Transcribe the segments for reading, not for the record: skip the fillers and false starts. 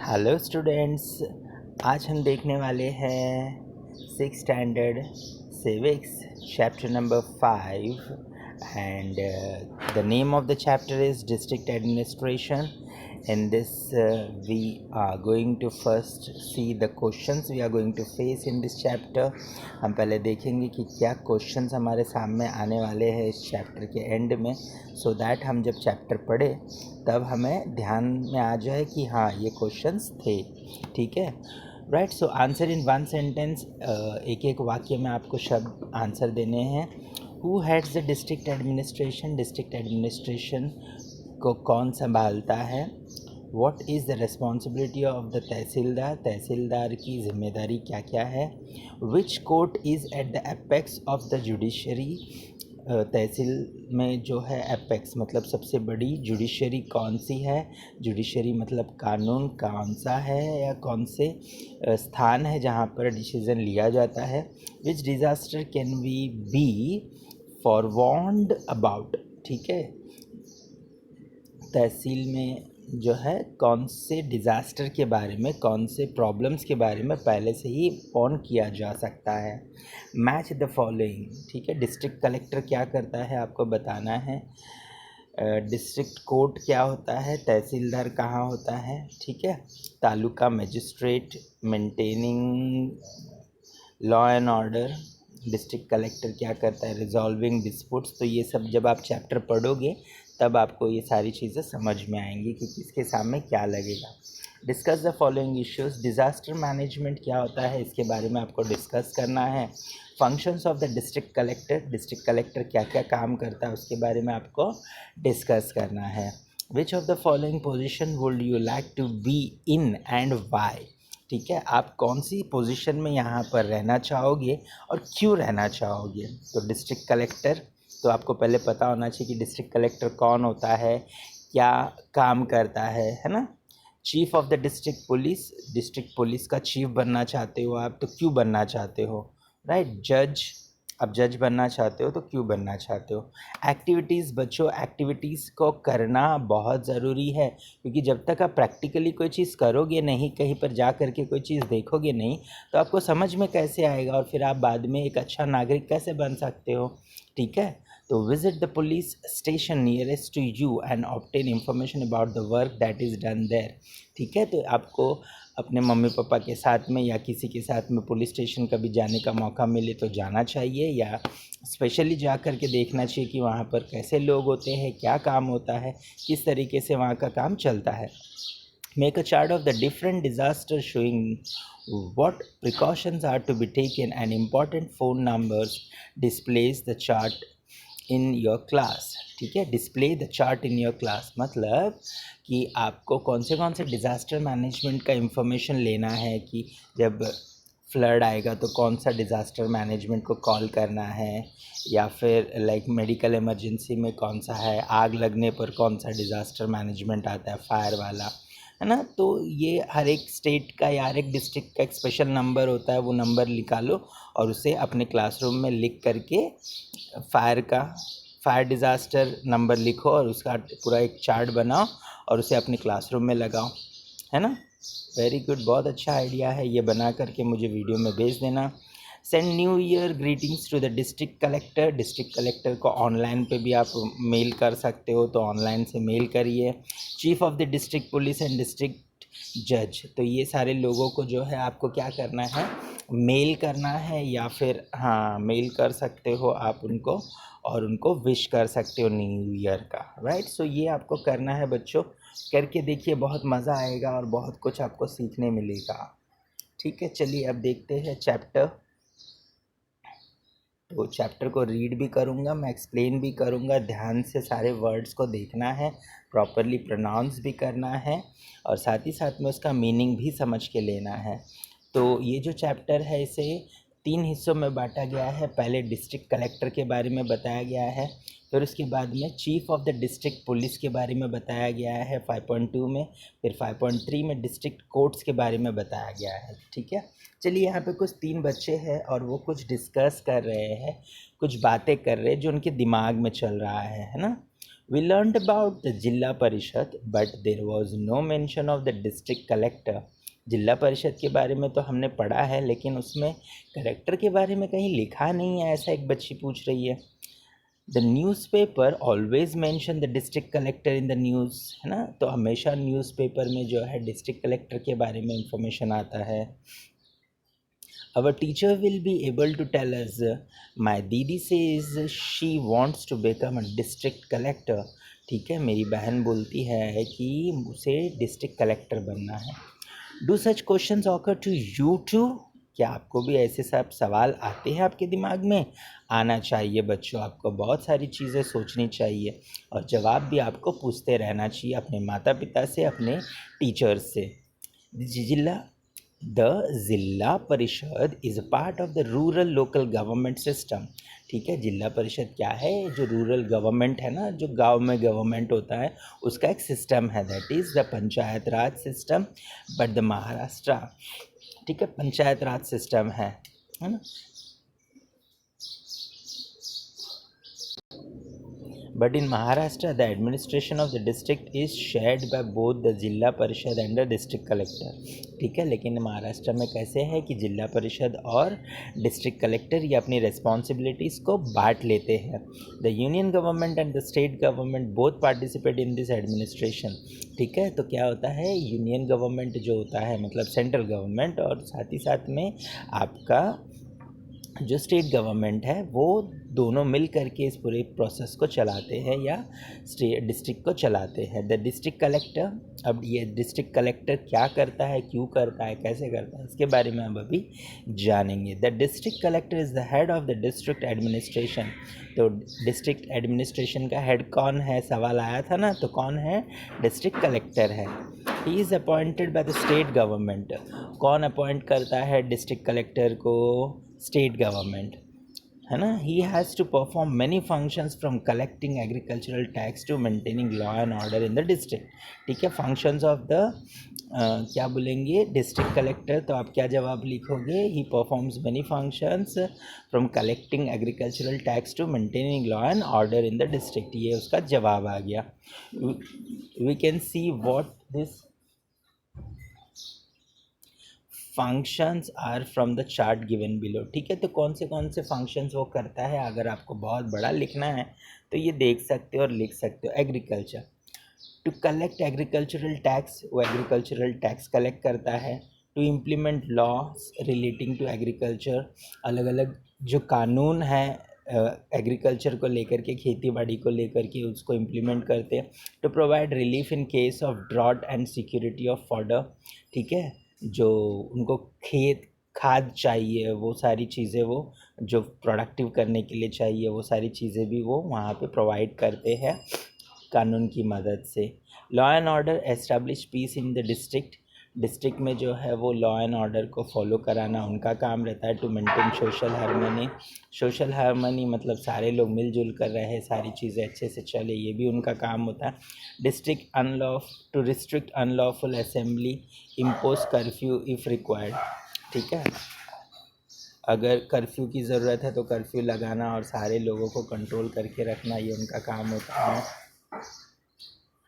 Hello students, आज हम देखने वाले हैं 6th standard civics chapter number 5 and the name of the chapter is district administration. In this we are going to first see the questions we are going to face in this chapter. हम पहले देखेंगे कि क्या questions हमारे सामने आने वाले हैं इस चैप्टर के एंड में, सो दैट हम जब चैप्टर पढ़े तब हमें ध्यान में आ जाए कि हाँ ये क्वेश्चंस थे. ठीक है, right. So answer in one sentence, एक एक वाक्य में आपको शब्द आंसर देने हैं. Who heads the district administration, district administration को कौन संभालता है. What is the responsibility of the tahsildar, tahsildar की जिम्मेदारी क्या क्या है. Which court is at the apex of the judiciary, tahsil में जो है एपेक्स मतलब सबसे बड़ी जुडिशरी कौन सी है. जुडिशरी मतलब कानून कौन सा है या कौन से स्थान है जहाँ पर डिसीज़न लिया जाता है. Which disaster can we be forewarned about. ठीक है, तहसील में जो है कौन से डिज़ास्टर के बारे में, कौन से प्रॉब्लम्स के बारे में पहले से ही वॉर्न किया जा सकता है. Match the following. ठीक है, डिस्ट्रिक्ट कलेक्टर क्या करता है आपको बताना है. डिस्ट्रिक्ट कोर्ट क्या होता है, तहसीलदार कहाँ होता है. ठीक है, taluka magistrate maintaining law and order. District collector क्या करता है, रिजॉल्विंग डिस्प्यूट्स. तो ये सब जब आप चैप्टर पढ़ोगे तब आपको ये सारी चीज़ें समझ में आएंगी कि किसके सामने क्या लगेगा. Discuss the following issues. Disaster management क्या होता है इसके बारे में आपको डिस्कस करना है. Functions of the district collector, district collector क्या क्या काम करता है उसके बारे में आपको डिस्कस करना है. Which of the following position would you like to be in and why. ठीक है, आप कौन सी पोजीशन में यहाँ पर रहना चाहोगे और क्यों रहना चाहोगे. तो डिस्ट्रिक्ट कलेक्टर, तो आपको पहले पता होना चाहिए कि डिस्ट्रिक्ट कलेक्टर कौन होता है, क्या काम करता है ना. Chief of the district police, district police का चीफ बनना चाहते हो आप तो क्यों बनना चाहते हो. राइट. जज, अब जज बनना चाहते हो तो क्यों बनना चाहते हो. एक्टिविटीज़, बच्चों एक्टिविटीज़ को करना बहुत ज़रूरी है, क्योंकि जब तक आप प्रैक्टिकली कोई चीज़ करोगे नहीं, कहीं पर जा कर के कोई चीज़ देखोगे नहीं, तो आपको समझ में कैसे आएगा और फिर आप बाद में एक अच्छा नागरिक कैसे बन सकते हो. ठीक है, तो visit the police station nearest to you and obtain information about the work that is done there. ठीक है, तो आपको अपने मम्मी पापा के साथ में या किसी के साथ में पुलिस स्टेशन कभी जाने का मौका मिले तो जाना चाहिए, या स्पेशली जा कर के देखना चाहिए कि वहाँ पर कैसे लोग होते हैं, क्या काम होता है, किस तरीके से वहाँ का काम चलता है. Make a chart of the different disasters showing what precautions are to be taken and important phone numbers. Displays the chart in your class. ठीक है, display the chart in your class मतलब कि आपको कौन से डिज़ास्टर मैनेजमेंट का information लेना है कि जब फ्लड आएगा तो कौन सा डिज़ास्टर मैनेजमेंट को कॉल करना है, या फिर लाइक मेडिकल इमरजेंसी में कौन सा है, आग लगने पर कौन सा डिज़ास्टर मैनेजमेंट आता है, फायर वाला है ना. तो ये हर एक स्टेट का या हर एक डिस्ट्रिक्ट का एक स्पेशल नंबर होता है, वो नंबर निकालो और उसे अपने क्लासरूम में लिख करके फायर डिज़ास्टर नंबर लिखो और उसका पूरा एक चार्ट बनाओ और उसे अपने क्लासरूम में लगाओ, है ना. वेरी गुड, बहुत अच्छा आइडिया है. ये बना करके मुझे वीडियो में भेज देना. Send new year greetings to the district collector. District collector को ऑनलाइन पे भी आप मेल कर सकते हो, तो ऑनलाइन से मेल करिए. Chief of the district police and district जज, तो ये सारे लोगों को जो है आपको क्या करना है, मेल करना है, या फिर हाँ मेल कर सकते हो आप उनको और उनको विश कर सकते हो न्यू ईयर का. राइट. सो ये आपको करना है बच्चों, करके देखिए, बहुत मज़ा आएगा और बहुत कुछ आपको सीखने मिलेगा. ठीक है, चलिए अब देखते हैं चैप्टर. तो चैप्टर को रीड भी करूँगा, मैं एक्सप्लेन भी करूँगा, ध्यान से सारे वर्ड्स को देखना है, प्रॉपरली प्रोनाउंस भी करना है और साथ ही साथ में उसका मीनिंग भी समझ के लेना है. तो ये जो चैप्टर है इसे 3 हिस्सों में बांटा गया है. पहले डिस्ट्रिक्ट कलेक्टर के बारे में बताया गया है, फिर उसके बाद में chief of the district police के बारे में बताया गया है 5.2 में, फिर 5.3 में डिस्ट्रिक्ट कोर्ट्स के बारे में बताया गया है. ठीक है, चलिए यहाँ पे कुछ 3 बच्चे हैं और वो कुछ डिस्कस कर रहे हैं, कुछ बातें कर रहे हैं जो उनके दिमाग में चल रहा है ना. We learned about the Jilla Parishad, but there was no mention of the district collector. जिला परिषद के बारे में तो हमने पढ़ा है, लेकिन उसमें कलेक्टर के बारे में कहीं लिखा नहीं है, ऐसा एक बच्ची पूछ रही है. The newspaper always mention the district collector in the news, है ना. तो हमेशा न्यूज़पेपर में जो है डिस्ट्रिक्ट कलेक्टर के बारे में इंफॉर्मेशन आता है. Our teacher will be able to tell us. My दीदी says she wants to become a district collector. ठीक है, मेरी बहन बोलती है कि उसे डिस्ट्रिक्ट कलेक्टर बनना है. Do such questions occur to you too? क्या आपको भी ऐसे सब सवाल आते हैं आपके दिमाग में? आना चाहिए बच्चों, आपको बहुत सारी चीज़ें सोचनी चाहिए और जवाब भी आपको पूछते रहना चाहिए अपने माता पिता से, अपने टीचर्स से. जिला परिषद is a part of the rural local government system. ठीक है, जिला परिषद क्या है? जो रूरल गवर्नमेंट है ना, जो गांव में गवर्नमेंट होता है, उसका एक सिस्टम है, that is the panchayat Raj system. But the Maharashtra, ठीक है, पंचायत राज सिस्टम है ना. But in Maharashtra, the administration of the district is shared by both the जिला परिषद and the district collector. ठीक है, लेकिन महाराष्ट्र में कैसे है कि जिला परिषद और डिस्ट्रिक्ट कलेक्टर ये अपनी रिस्पॉन्सिबिलिटीज़ को बांट लेते हैं. The union government and the state government both participate in this administration. ठीक है, तो क्या होता है, यूनियन गवर्नमेंट जो होता है मतलब सेंट्रल गवर्नमेंट, और साथ ही साथ में आपका जो स्टेट गवर्नमेंट है, वो दोनों मिल करके इस पूरे प्रोसेस को चलाते हैं या स्टेट डिस्ट्रिक्ट को चलाते हैं. द डिस्ट्रिक्ट कलेक्टर, अब ये डिस्ट्रिक्ट कलेक्टर क्या करता है, क्यों करता है, कैसे करता है, इसके बारे में हम अभी जानेंगे. The district collector is the head of the district administration. तो डिस्ट्रिक्ट एडमिनिस्ट्रेशन का हेड कौन है, सवाल आया था ना, तो कौन है, डिस्ट्रिक्ट कलेक्टर है. He is appointed by the state government. कौन अपॉइंट करता है डिस्ट्रिक्ट कलेक्टर को, स्टेट गवर्नमेंट, है ना. He has to perform many functions from collecting agricultural tax to maintaining law and order in the district. ठीक है, functions of the क्या बोलेंगे, डिस्ट्रिक्ट कलेक्टर, तो आप क्या जवाब लिखोगे, he performs many functions from collecting agricultural tax to maintaining law and order in the district. ये उसका जवाब आ गया. We can see what this functions are from the chart given below. ठीक है, तो कौन से फंक्शंस वो करता है, अगर आपको बहुत बड़ा लिखना है तो ये देख सकते हो और लिख सकते हो. Agriculture, to collect agricultural tax, वो एग्रीकल्चरल टैक्स कलेक्ट करता है. To implement laws relating to agriculture, अलग अलग जो कानून है एग्रीकल्चर को लेकर के, खेती बाड़ी को लेकर के, उसको इम्प्लीमेंट करते हैं. To provide relief in case of drought and security of fodder. ठीक है, जो उनको खाद चाहिए, वो सारी चीज़ें वो जो प्रोडक्टिव करने के लिए चाहिए, वो सारी चीज़ें भी वो वहाँ पे प्रोवाइड करते हैं कानून की मदद से. Law and order establish peace in the district. District में जो है वो लॉ एंड ऑर्डर को फॉलो कराना उनका काम रहता है. To maintain social harmony. Social harmony मतलब सारे लोग मिलजुल कर रहे, सारी चीज़ें अच्छे से चले, ये भी उनका काम होता है. District to restrict unlawful assembly, impose curfew if required. ठीक है, अगर कर्फ्यू की ज़रूरत है तो कर्फ्यू लगाना और सारे लोगों को कंट्रोल करके रखना, ये उनका काम होता है.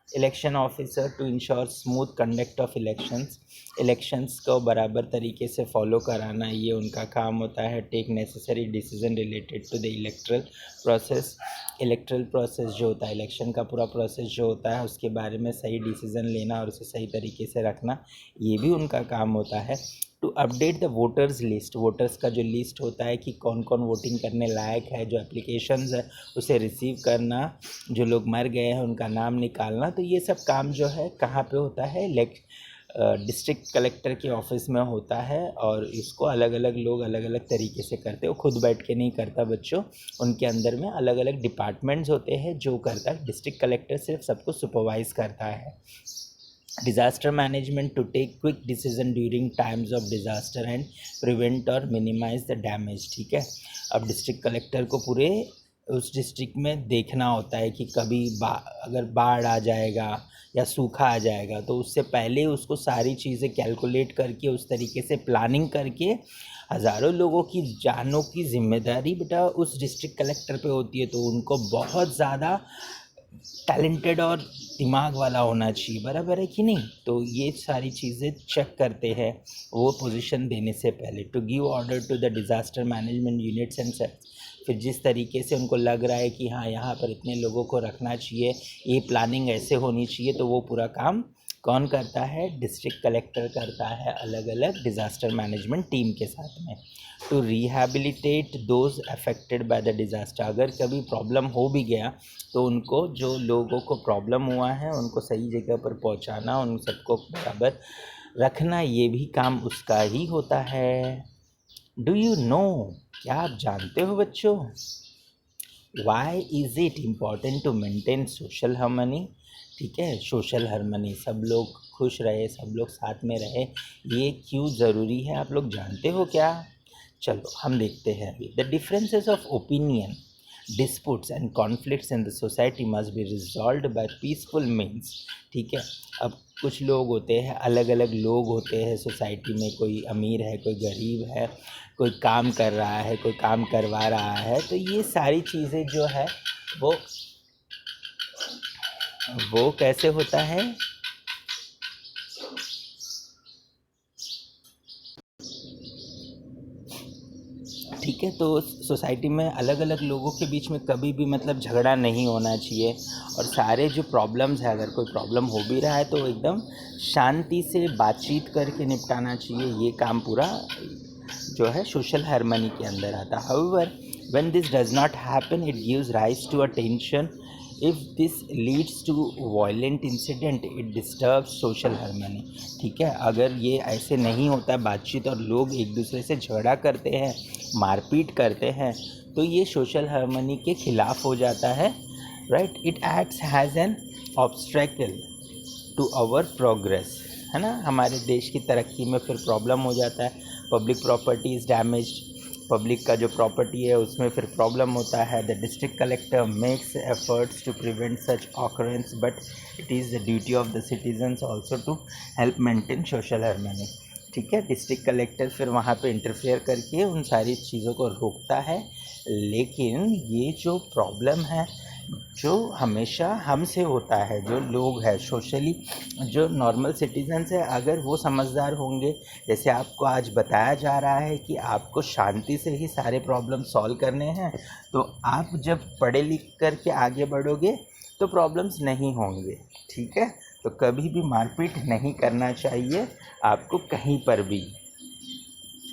Election officer, to ensure smooth conduct of elections को बराबर तरीके से फॉलो कराना, ये उनका काम होता है. Take necessary decision related to the electoral process जो होता है, इलेक्शन का पूरा प्रोसेस जो होता है, उसके बारे में सही डिसीज़न लेना और उसे सही तरीके से रखना, ये भी उनका काम होता है. To update the voters list, voters का जो लिस्ट होता है कि कौन कौन वोटिंग करने लायक है, जो एप्लीकेशंस है उसे रिसीव करना, जो लोग मर गए हैं उनका नाम निकालना, तो ये सब काम जो है कहाँ पे होता है, डिस्ट्रिक्ट कलेक्टर के ऑफिस में होता है. और इसको अलग अलग लोग अलग अलग तरीके से करते हैं, वो खुद बैठ के नहीं करता बच्चों, उनके अंदर में अलग अलग डिपार्टमेंट्स होते हैं जो करता है. डिस्ट्रिक्ट कलेक्टर सिर्फ सबको सुपरवाइज करता है. Disaster management, to take quick decision during times of disaster and prevent और मिनिमाइज द डैमेज. ठीक है, अब डिस्ट्रिक्ट कलेक्टर को पूरे उस डिस्ट्रिक्ट में देखना होता है कि कभी अगर बाढ़ आ जाएगा या सूखा आ जाएगा, तो उससे पहले उसको सारी चीज़ें कैलकुलेट करके उस तरीके से प्लानिंग करके, हज़ारों लोगों की जानों की जिम्मेदारी बेटा उस डिस्ट्रिक्ट कलेक्टर पे होती है, तो उनको बहुत ज़्यादा टैलेंटेड और दिमाग वाला होना चाहिए, बराबर है कि नहीं। तो ये सारी चीज़ें चेक करते हैं वो पोजीशन देने से पहले। To give order to the disaster management units and sets, फिर जिस तरीके से उनको लग रहा है कि हाँ यहाँ पर इतने लोगों को रखना चाहिए, ये प्लानिंग ऐसे होनी चाहिए, तो वो पूरा काम कौन करता है, डिस्ट्रिक्ट कलेक्टर करता है अलग अलग डिज़ास्टर मैनेजमेंट टीम के साथ में। To rehabilitate those affected by the disaster, अगर कभी प्रॉब्लम हो भी गया तो उनको, जो लोगों को प्रॉब्लम हुआ है उनको सही जगह पर पहुंचाना, उन सबको बराबर रखना, ये भी काम उसका ही होता है। डू यू नो, क्या आप जानते हो बच्चों, why is it important to maintain social harmony. ठीक है, सोशल हार्मनी, सब लोग खुश रहे, सब लोग साथ में रहे, ये क्यों ज़रूरी है, आप लोग जानते हो क्या। चलो हम देखते हैं अभी। The differences of opinion, disputes and conflicts in the society must be resolved by peaceful means। ठीक है, अब कुछ लोग होते हैं, अलग अलग लोग होते हैं सोसाइटी में, कोई अमीर है, कोई गरीब है, कोई काम कर रहा है, कोई काम करवा रहा है, तो ये सारी चीज़ें जो है वो कैसे होता है, ठीक है। तो सोसाइटी में अलग अलग लोगों के बीच में कभी भी मतलब झगड़ा नहीं होना चाहिए, और सारे जो प्रॉब्लम्स है, अगर कोई प्रॉब्लम हो भी रहा है तो एकदम शांति से बातचीत करके निपटाना चाहिए, ये काम पूरा जो है सोशल हार्मनी के अंदर आता है। However when this does not happen, it gives rise to a tension. If this leads to violent incident, it disturbs social harmony. ठीक है, अगर ये ऐसे नहीं होता बातचीत और लोग एक दूसरे से झगड़ा करते हैं, मारपीट करते हैं, तो ये सोशल हार्मनी के खिलाफ हो जाता है, right. It acts as an obstacle to our progress, है ना, हमारे देश की तरक्की में फिर प्रॉब्लम हो जाता है। Public property is damaged, public का जो प्रॉपर्टी है उसमें फिर प्रॉब्लम होता है। The district collector makes efforts to prevent such occurrence, but it is the duty of the citizens also to help maintain social harmony. ठीक है, डिस्ट्रिक्ट कलेक्टर फिर वहाँ पे इंटरफेयर करके उन सारी चीज़ों को रोकता है, लेकिन ये जो प्रॉब्लम है जो हमेशा हमसे होता है, जो लोग हैं सोशली, जो नॉर्मल सिटीजन्स है, अगर वो समझदार होंगे, जैसे आपको आज बताया जा रहा है कि आपको शांति से ही सारे प्रॉब्लम सॉल्व करने हैं, तो आप जब पढ़े लिख कर के आगे बढ़ोगे तो प्रॉब्लम्स नहीं होंगे। ठीक है, तो कभी भी मारपीट नहीं करना चाहिए आपको कहीं पर भी,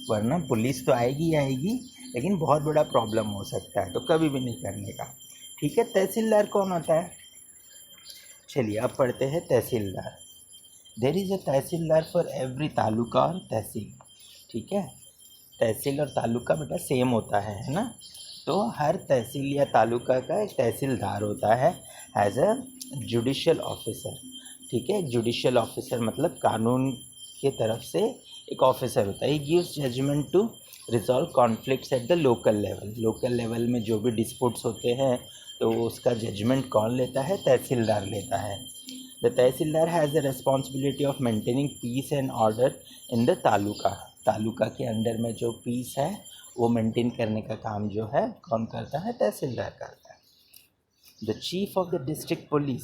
वरना पुलिस तो आएगी ही आएगी, लेकिन बहुत बड़ा प्रॉब्लम हो सकता है, तो कभी भी नहीं करने का। ठीक है, तहसीलदार कौन होता है, चलिए अब पढ़ते हैं tahsildar. There is a tahsildar for every taluka और तहसील। ठीक है, तहसील और तालुका बेटा सेम होता है ना, तो हर तहसील या तालुका का एक तहसीलदार होता है एज अ जुडिशियल ऑफिसर। ठीक है, एक जुडिशियल ऑफिसर मतलब कानून के तरफ से एक ऑफिसर होता है। He gives judgement to resolve conflicts at the local level, local level में जो भी डिस्प्यूट्स होते हैं तो उसका जजमेंट कौन लेता है, तहसीलदार लेता है। The tehsildar has the responsibility of maintaining peace and order in the taluka, taluka के अंडर में जो पीस है वो मेंटेन करने का काम जो है कौन करता है, तहसीलदार करता है। The chief of the district police,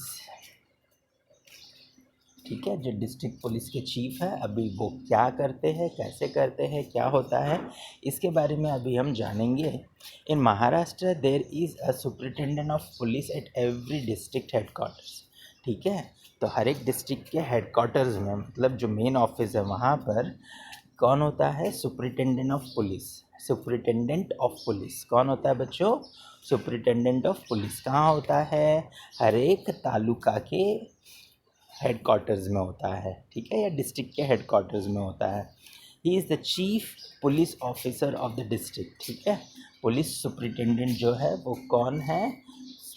ठीक है, जो डिस्ट्रिक्ट पुलिस के चीफ है, अभी वो क्या करते हैं, कैसे करते हैं, क्या होता है, इसके बारे में अभी हम जानेंगे। In Maharashtra there is a superintendent of police at every district headquarters. ठीक है, तो हर एक डिस्ट्रिक्ट के हेडक्वार्टर्स में, मतलब जो मेन ऑफिस है वहाँ पर कौन होता है, superintendent of police. Superintendent of police कौन होता है बच्चों, सुपरिटेंडेंट ऑफ पुलिस कहाँ होता है, हर एक तालुका के हेडक्वार्टर्स में होता है। ठीक है, या डिस्ट्रिक्ट के हेडक्वार्टर्स में होता है। He is the chief police officer of the district. ठीक है, पुलिस सुपरिटेंडेंट जो है वो कौन है,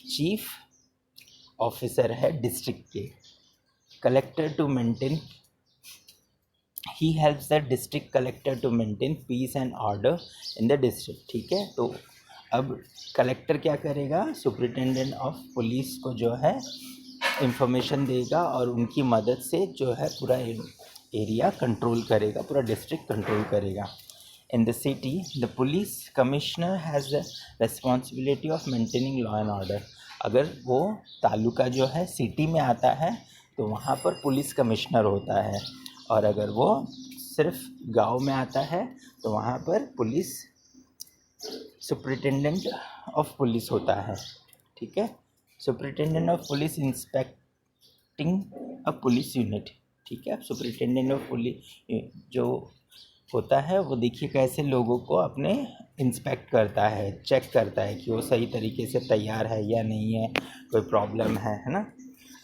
चीफ ऑफिसर है डिस्ट्रिक्ट के। Collector to maintain, he helps the district collector to maintain peace and order in the district. ठीक है, तो अब कलेक्टर क्या करेगा, सुपरिटेंडेंट ऑफ पुलिस को जो है इंफॉर्मेशन देगा और उनकी मदद से जो है पूरा एरिया कंट्रोल करेगा, पूरा डिस्ट्रिक्ट कंट्रोल करेगा। In the city the police commissioner has the responsibility of maintaining law and order. अगर वो तालुका जो है सिटी में आता है तो वहाँ पर पुलिस कमिश्नर होता है, और अगर वो सिर्फ गांव में आता है तो वहाँ पर पुलिस सुपरिटेंडेंट ऑफ पुलिस होता है। ठीक है, superintendent of police inspecting a police unit. ठीक है, सुपरिटेंडेंट ऑफ पुलिस जो होता है वो देखिए कैसे लोगों को अपने इंस्पेक्ट करता है, चेक करता है कि वो सही तरीके से तैयार है या नहीं है, कोई प्रॉब्लम है ना।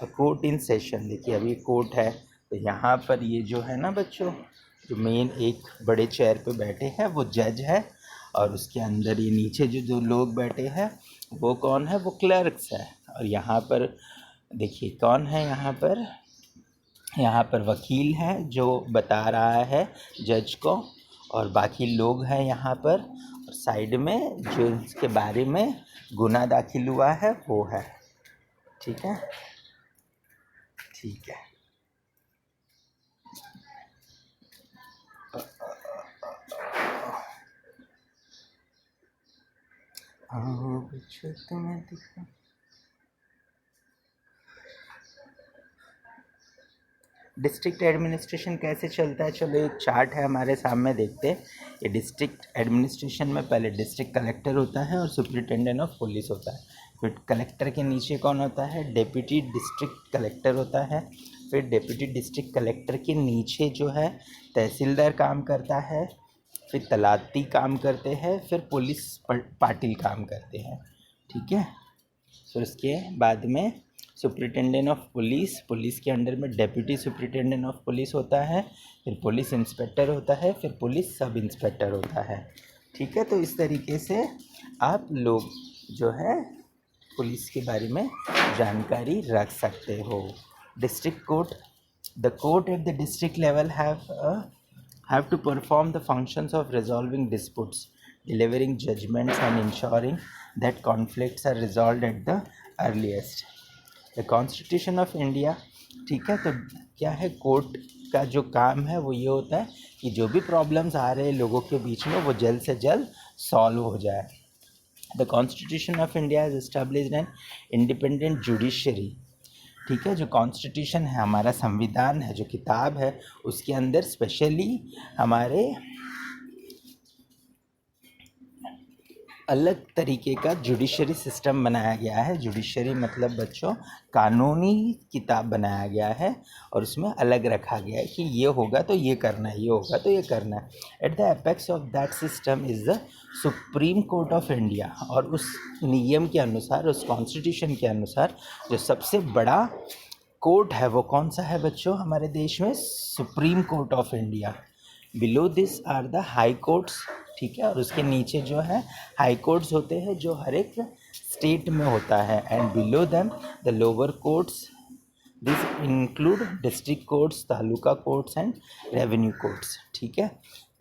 अ कोर्ट इन सेशन, देखिए अभी कोर्ट है तो यहाँ पर ये जो है ना बच्चों, जो मेन एक बड़े चेयर पे बैठे हैं वो जज है, और उसके अंदर ये नीचे जो जो लोग बैठे हैं वो कौन है, वो क्लर्क्स है। और यहाँ पर देखिए कौन है, यहाँ पर वकील है जो बता रहा है जज को, और बाकी लोग हैं यहाँ पर, और साइड में जो इसके बारे में गुनाह दाखिल हुआ है वो है। ठीक है, ठीक है। आओ बच्चों तुम्हें दिखा, डिस्ट्रिक्ट एडमिनिस्ट्रेशन कैसे चलता है, चलो एक चार्ट है हमारे सामने, देखते हैं। ये डिस्ट्रिक्ट एडमिनिस्ट्रेशन में पहले डिस्ट्रिक्ट कलेक्टर होता है और सुपरिटेंडेंट ऑफ पुलिस होता है। फिर कलेक्टर के नीचे कौन होता है, डेप्यूटी डिस्ट्रिक्ट कलेक्टर होता है। फिर डेप्यूटी डिस्ट्रिक्ट कलेक्टर के नीचे जो है तहसीलदार काम करता है। फिर तलाती काम करते हैं। फिर पुलिस पाटिल काम करते हैं। ठीक है, फिर उसके बाद में सुपरिटेंडेंट ऑफ पुलिस, पुलिस के अंडर में डेप्यूटी सुपरिटेंडेंट ऑफ पुलिस होता है। फिर पुलिस इंस्पेक्टर होता है। फिर पुलिस सब इंस्पेक्टर होता है। ठीक है, तो इस तरीके से आप लोग जो है पुलिस के बारे में जानकारी रख सकते हो। District court, the court at the district level have to perform the functions of resolving disputes, delivering judgments and ensuring that conflicts are resolved at the earliest. The Constitution of India, ठीक है, तो क्या है, court का जो काम है वो ये होता है कि जो भी प्रॉब्लम्स आ रहे हैं लोगों के बीच में वो जल्द से जल्द सॉल्व हो जाए। The constitution of India is established an independent judiciary. ठीक है, जो कॉन्स्टिट्यूशन है, हमारा संविधान है, जो किताब है, उसके अंदर स्पेशली हमारे अलग तरीके का जुडिशरी सिस्टम बनाया गया है। जुडिशरी मतलब बच्चों कानूनी किताब बनाया गया है, और उसमें अलग रखा गया है कि ये होगा तो ये करना है, ये होगा तो ये करना है। Eight the apex of that system is the supreme Court of India. और उस नियम के अनुसार, उस कॉन्स्टिट्यूशन के अनुसार जो सबसे बड़ा कोर्ट है वो कौन सा है बच्चों हमारे देश में, Supreme Court of India. Below this are the high courts. ठीक है, और उसके नीचे जो है हाई कोर्ट्स होते हैं जो हर एक स्टेट में होता है। And below them the lower courts, this include district courts, taluka courts and revenue courts. ठीक है,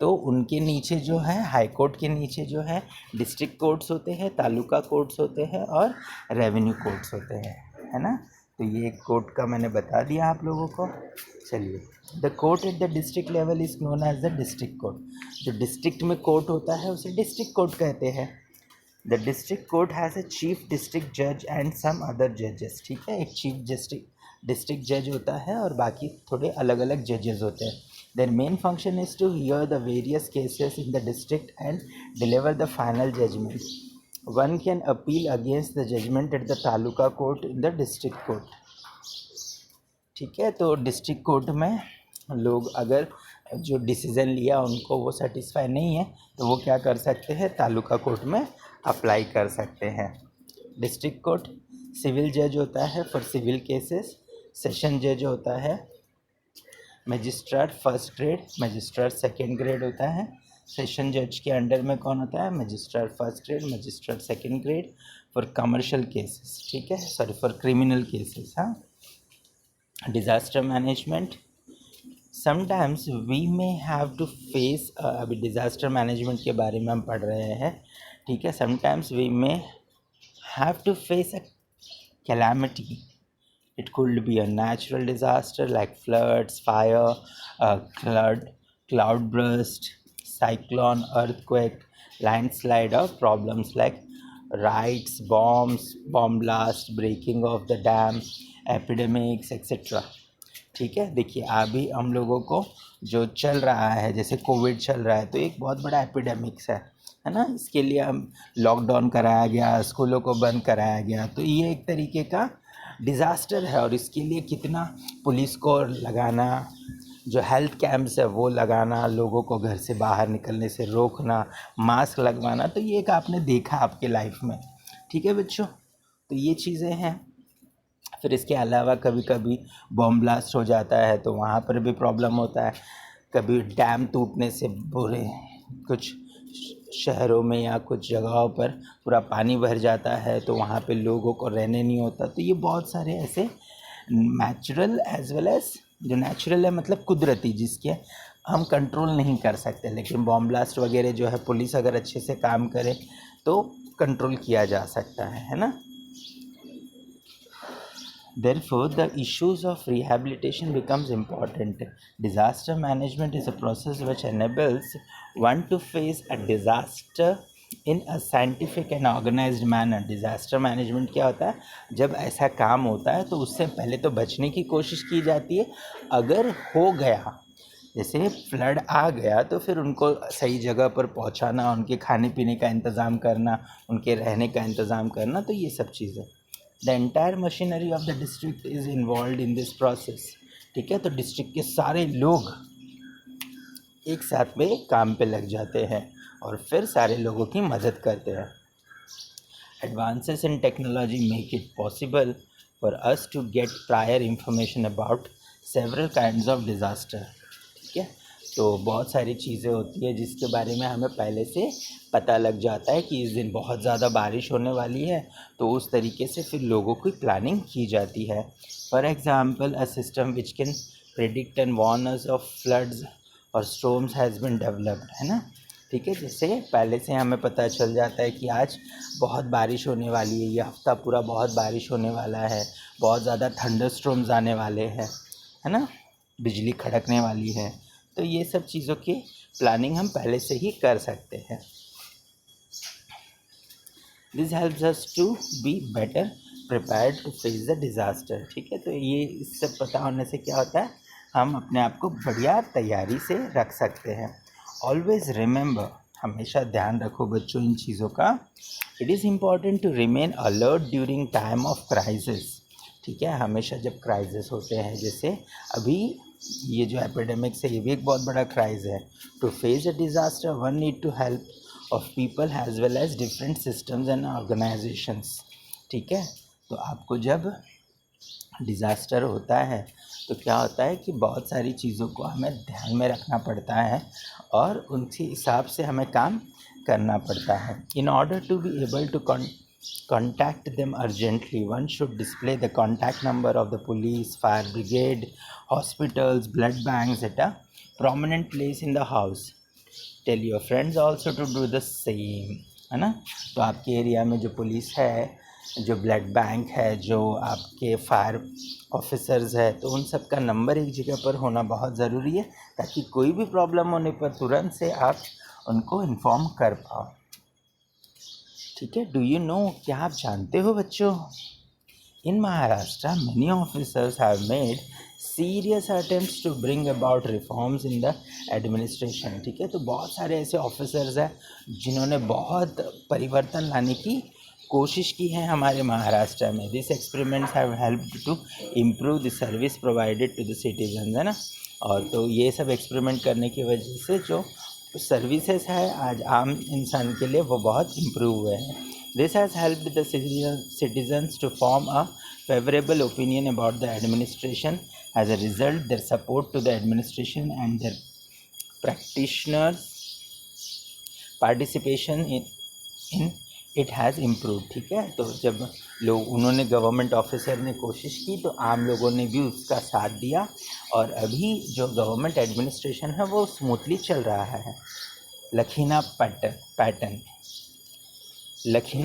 तो उनके नीचे जो है, हाई कोर्ट के नीचे जो है डिस्ट्रिक्ट कोर्ट्स होते हैं, तालुका कोर्ट्स होते हैं और रेवेन्यू कोर्ट्स होते हैं, है ना। तो ये कोर्ट का मैंने बता दिया आप लोगों को। चलिए, the court at the district level is known as the district court. जो डिस्ट्रिक्ट में कोर्ट होता है उसे डिस्ट्रिक्ट कोर्ट कहते हैं। The district court has a chief district जज एंड सम अदर जजेस। ठीक है, एक चीफ डिस्ट्रिक्ट जज होता है और बाकी थोड़े अलग अलग जजेस होते हैं। Their main function is to hear the various cases in the district and deliver the final judgement. One can appeal against the judgement at the taluka court in the district court. ठीक है, तो डिस्ट्रिक्ट कोर्ट में लोग अगर जो decision लिया उनको वो सेटिस्फाई नहीं है तो वो क्या कर सकते हैं, तालुका कोर्ट में अप्लाई कर सकते हैं। डिस्ट्रिक्ट कोर्ट सिविल जज होता है फॉर सिविल केसेस। सेशन जज होता है। Magistrate first grade, magistrate second grade होता है। सेशन जज के अंडर में कौन होता है, magistrate first grade, magistrate second grade for commercial cases. ठीक है, सॉरी फॉर क्रिमिनल केसेस। हाँ, disaster management, sometimes we may have to face, अभी डिज़ास्टर मैनेजमेंट के बारे में हम पढ़ रहे हैं। ठीक है, sometimes we may have to face a calamity. It could be a natural disaster like floods, fire, cloud burst, cyclone, earthquake, landslide, or problems like riots, bombs, bomb blast, breaking of the dam, epidemics etcetera. ठीक है, देखिए अभी हम लोगों को जो चल रहा है, जैसे कोविड चल रहा है, तो एक बहुत बड़ा एपिडेमिक्स है ना। इसके लिए हम लॉकडाउन कराया गया, स्कूलों को बंद कराया गया, तो ये एक तरीके का डिज़ास्टर है। और इसके लिए कितना पुलिस को लगाना, जो हेल्थ कैंप्स है वो लगाना, लोगों को घर से बाहर निकलने से रोकना, मास्क लगवाना, तो ये एक आपने देखा आपके लाइफ में। ठीक है बच्चों, तो ये चीज़ें हैं। फिर इसके अलावा कभी कभी बॉम्ब ब्लास्ट हो जाता है तो वहाँ पर भी प्रॉब्लम होता है। कभी डैम टूटने से बुरे कुछ शहरों में या कुछ जगहों पर पूरा पानी भर जाता है, तो वहाँ पे लोगों को रहने नहीं होता। तो ये बहुत सारे ऐसे नेचुरल एज वेल एज, जो नेचुरल है मतलब कुदरती, जिसके हम कंट्रोल नहीं कर सकते, लेकिन बॉम्ब ब्लास्ट वगैरह जो है पुलिस अगर अच्छे से काम करे तो कंट्रोल किया जा सकता है ना। Therefore, the issues of rehabilitation becomes important. Disaster management is a process which enables one to face a disaster in a scientific and organized manner. Disaster management क्या होता है? जब ऐसा काम होता है तो उससे पहले तो बचने की कोशिश की जाती है। अगर हो गया, जैसे फ्लड आ गया, तो फिर उनको सही जगह पर पहुंचाना, उनके खाने पीने का इंतज़ाम करना, उनके रहने का इंतज़ाम करना, तो ये सब चीज़ें। The entire machinery of the district is involve in this process. ठीक है, तो डिस्ट्रिक्ट के सारे लोग एक साथ में काम पे लग जाते हैं और फिर सारे लोगों की मदद करते हैं। Advances in technology make it possible for us to get prior information about several kinds of disaster. ठीक है, तो बहुत सारी चीज़ें होती है जिसके बारे में हमें पहले से पता लग जाता है कि इस दिन बहुत ज़्यादा बारिश होने वाली है, तो उस तरीके से फिर लोगों की प्लानिंग की जाती है। For example, a system which can predict and warn us of floods और स्टॉर्म्स हैज़ बीन डेवलप्ड, है ना। ठीक है, जैसे पहले से हमें पता चल जाता है कि आज बहुत बारिश होने वाली है, ये हफ्ता पूरा बहुत बारिश होने वाला है, बहुत ज़्यादा थंडर स्टॉर्म्स आने वाले हैं, है ना, बिजली खड़कने वाली है। तो ये सब चीज़ों की प्लानिंग हम पहले से ही कर सकते हैं। This helps us to be better prepared to face the disaster. ठीक है, तो ये इससे पता होने से क्या होता है, हम अपने आप को बढ़िया तैयारी से रख सकते हैं। ऑलवेज रिमेंबर, हमेशा ध्यान रखो बच्चों इन चीज़ों का। It is important to remain alert during time of crisis. ठीक है, हमेशा जब क्राइसिस होते हैं, जैसे अभी ये जो एपिडेमिक्स है, ये भी एक बहुत बड़ा क्राइस है। To face a disaster one need to help of people as well as different systems and organisations. ठीक है, तो आपको जब डिज़ास्टर होता है तो क्या होता है कि बहुत सारी चीज़ों को हमें ध्यान में रखना पड़ता है और उनके हिसाब से हमें काम करना पड़ता है। In order to be able to contact them urgently, one should display the contact number of the police, fire brigade, hospitals, blood banks at a prominent place in the house. Tell your friends also to do the same, है ना। तो आपके area में जो police है, जो blood bank है, जो आपके फायर ऑफिसर्स है, तो उन सब का नंबर एक जगह पर होना बहुत ज़रूरी है, ताकि कोई भी प्रॉब्लम होने पर तुरंत से आप उनको इन्फॉर्म कर पाओ। ठीक है, डू यू नो, क्या आप जानते हो बच्चों, in Maharashtra many officers have made serious attempts to bring about reforms in the administration. ठीक है, तो बहुत सारे ऐसे ऑफिसर्स हैं जिन्होंने बहुत परिवर्तन लाने की कोशिश की है हमारे महाराष्ट्र में। This experiments have helped to improve the service provided to the citizen, है ना। और तो ये सब एक्सपेरिमेंट करने की वजह से जो सर्विसेज है आज आम इंसान के लिए, वो बहुत इम्प्रूव हुए हैं। This has helped the citizens to form a favorable opinion about the administration. As a result, their support to the administration and their practitioners participation in it has improve. ठीक है, तो जब लोग उन्होंने गवर्नमेंट ऑफिसर ने कोशिश की तो आम लोगों ने भी उसका साथ दिया, और अभी जो गवर्नमेंट एडमिनिस्ट्रेशन है वो स्मूथली चल रहा है। लखीना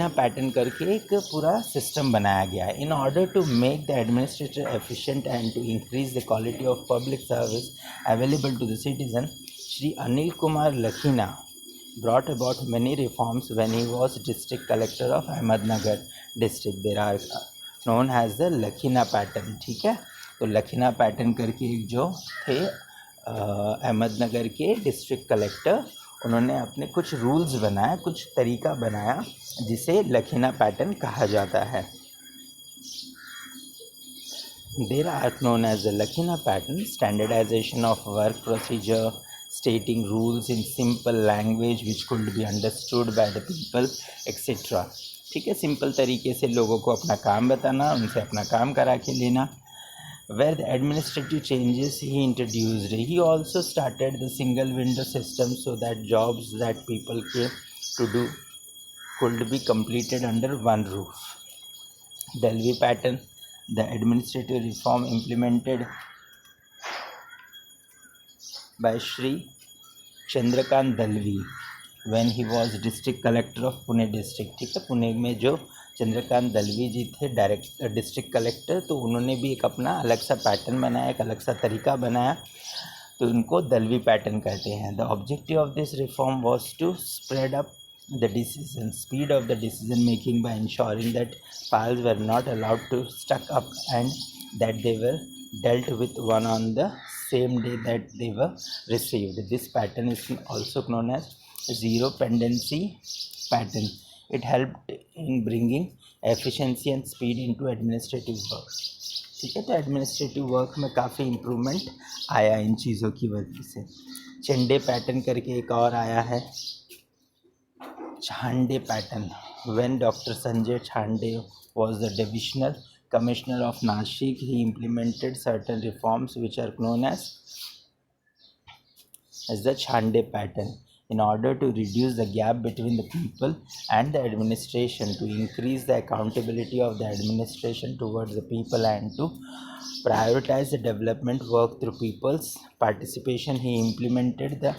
पैटर्न करके एक पूरा सिस्टम बनाया गया है। In order to make the administrator efficient and to increase the quality of public service available to the citizen, Shri Anil Kumar Lakhina brought about many reforms when he was district collector of Ahmednagar district. There are known as the Lakhina pattern. ठीक है, तो लखीना pattern करके एक जो थे अहमदनगर के district collector, उन्होंने अपने कुछ रूल्स बनाया, कुछ तरीका बनाया जिसे लखीना पैटर्न कहा जाता है. There are known as the Lakhina pattern, standardization of work procedure, stating rules in simple language which could be understood by the people, etc. ठीक है, सिंपल तरीके से लोगों को अपना काम बताना, उनसे अपना काम करा के लेना. Where the administrative changes he introduced, he also started the single window system so that jobs that people came to do could be completed under one roof. Delhi pattern, the administrative reform implemented by Shri Chandrakant Dalvi when he was district collector of Pune district. ठीक है, पुणे में जो चंद्रकांत दलवी जी थे district collector, तो उन्होंने भी एक अपना अलग सा पैटर्न बनाया, एक अलग सा तरीका बनाया, तो उनको दलवी पैटर्न कहते हैं. The objective of this reform was to spread up the decision speed of the decision making by ensuring that files were not allowed to stuck up and that they were dealt with one on the same day that they were received. This pattern is also known as zero pendency pattern. It helped in bringing efficiency and speed into administrative work. ठीक है, तो administrative work में काफ़ी improvement आया इन चीज़ों की वजह से. चंडे पैटर्न करके एक और आया है, Chande pattern. When Dr. Sanjay Chande was the divisional commissioner of Nashik, he implemented certain reforms which are known as the Chande pattern in order to reduce the gap between the people and the administration, to increase the accountability of the administration towards the people, and to prioritize the development work through people's participation. He implemented the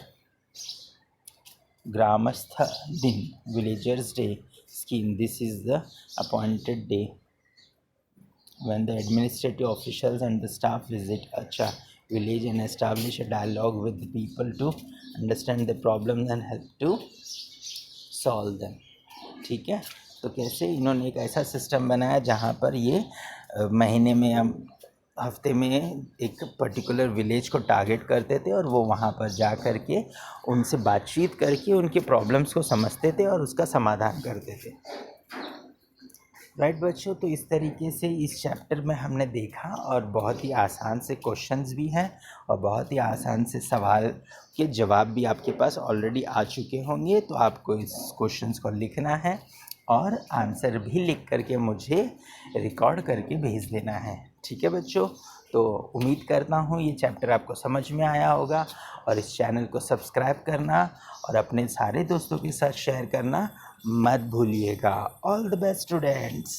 Gramastha Din, Villagers Day scheme. This is the appointed day when the administrative officials and the staff visit a village and establish a dialogue with the people to understand the problems and help to solve them. ठीक है, तो कैसे इन्होंने एक ऐसा system बनाया जहाँ पर ये महीने में हम हफ्ते में एक पर्टिकुलर विलेज को टारगेट करते थे और वो वहाँ पर जा कर के उनसे बातचीत करके उनके प्रॉब्लम्स को समझते थे और उसका समाधान करते थे. राइट बच्चों, तो इस तरीके से इस चैप्टर में हमने देखा, और बहुत ही आसान से क्वेश्चंस भी हैं और बहुत ही आसान से सवाल के जवाब भी आपके पास ऑलरेडी आ चुके होंगे. तो आपको इस क्वेश्चंस को लिखना है और आंसर भी लिख करके मुझे रिकॉर्ड करके भेज देना है. ठीक है बच्चों, तो उम्मीद करता हूँ ये चैप्टर आपको समझ में आया होगा, और इस चैनल को सब्सक्राइब करना और अपने सारे दोस्तों के साथ शेयर करना मत भूलिएगा. All the best students.